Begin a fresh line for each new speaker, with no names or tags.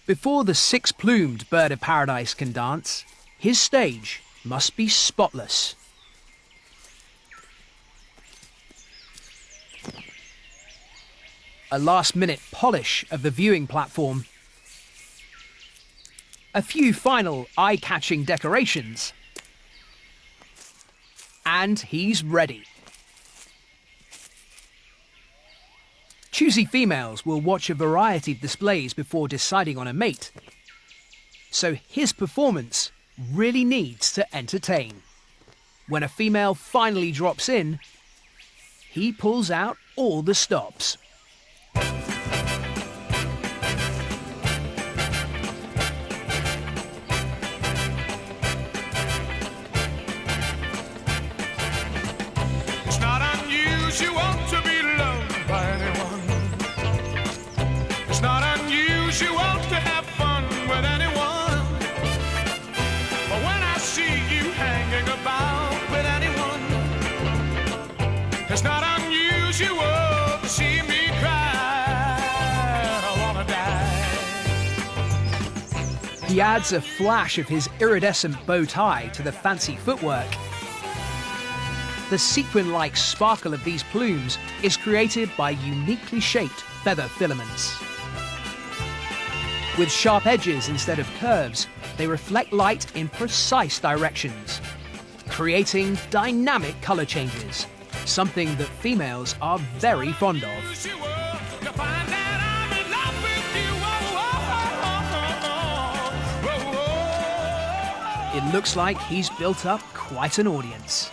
Before the six-plumed bird of paradise can dance, his stage must be spotless. A last-minute polish of the viewing platform, a few final eye-catching decorations, and he's ready. Choosy females will watch a variety of displays before deciding on a mate, so his performance really needs to entertain. When a female finally drops in, he pulls out all the stops.
It's not unusual to be loved by anyone. It's not unusual to have fun with anyone. But when I see you hanging about with anyone, it's not unusual to see me cry. I wanna die.
He adds a flash of his iridescent bow tie to the fancy footwork. The sequin-like sparkle of these plumes is created by uniquely shaped feather filaments. With sharp edges instead of curves, they reflect light in precise directions, creating dynamic color changes, something that females are very fond of.
Unusual to find that I'm in love with you. Oh, oh, oh, oh, oh.
It looks like he's built up quite an audience.